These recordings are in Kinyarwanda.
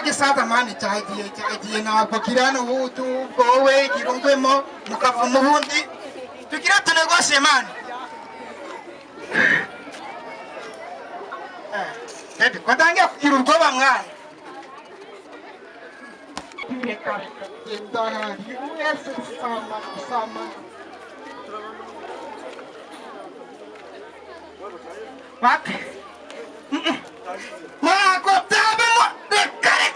gisaza mani cyagiye ntabwo kirano ubutu wowe girungwemo mukavuma ubundi tugira tunegoshe mani Baby, kwa tangia kugira ubwoba mwana Reka indahari wese sama What? Mako tabe mo kare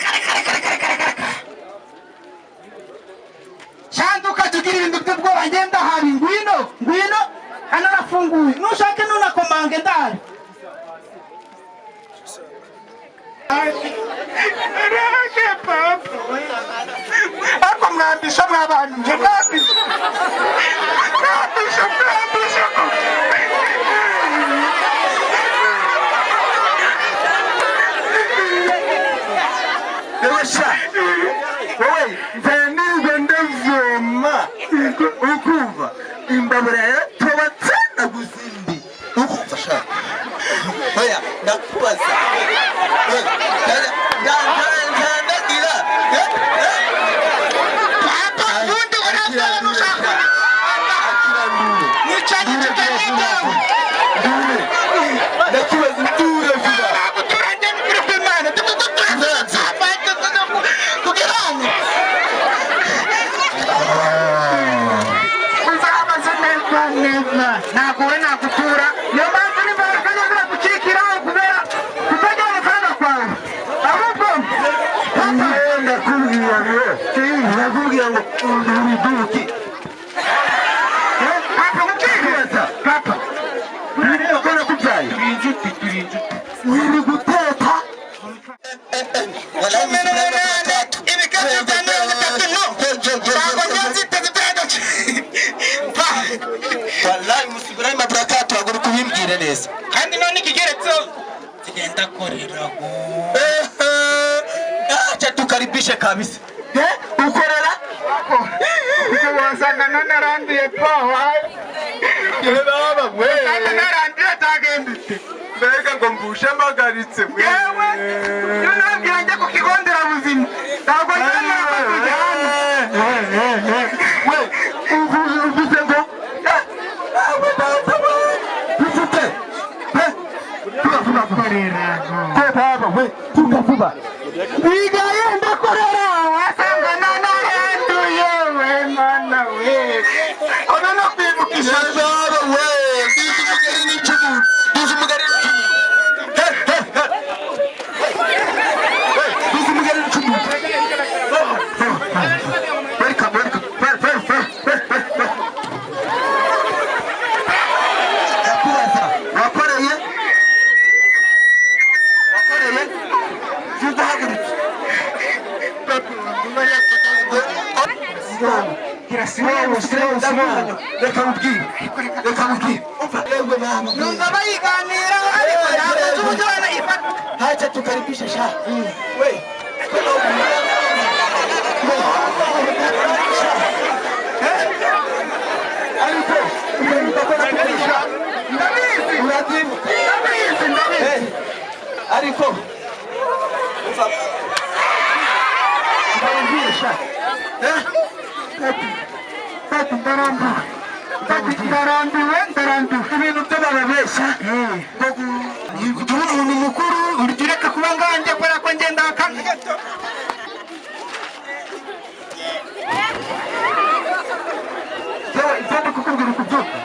Shanduka tugira ibintu by'ubwoba ngenda hari ngwino hano nafunguye nushake nuna komange ndari Ako mwambisha mw'abantu nje mwambisha Wowe nzanirwa ndavoma ukumva imbabura yatobatse naguzindi ukumva shaka oya ndakubaza ndagira papa ubundi urabona nushaka nicanye kitagiye ndakubaza ndure vuba Nakuwe nakutura niyo mpamvu n'imbaraga zongera gukikiraho kubera kutajya amafaranga kwawe ahubwo ndakubwira ngo uriduki papa mukikireza papa ko nakubyaye uri guteka ibikapu bya 30 no ntabwo nziteze byagace wallahi musibirayi maburakatu agura kubimbwire neza kandi none ikigeretseho kigenda korera acha tukaribishe kabisa ukorera wasanga nanaranduye pawa baba we nanaranduye tagendite mbega ngo mbushe mpagaritse yewe nabwira njye ku kigo nderabuzima ntabwo uvuze ngo vuba wigaye ndakorera wasanga nanaranduye we mana we ona no kwibukisha baba we ndizi mugari n'icumu ndizi mugari n'icumu ndizi mugari n'icumu welcome wakoreye reka mubwire numva bayiganira ariko ntabwo nzi uburyo banayifata hacha tukaribisha sha we ariko ndarambiwe ibintu by'ababeshya umuntu mukuru urya ureka kuba nganje kubera ko ngenda akandi gato ibyo ndi kukubwira ukubyuka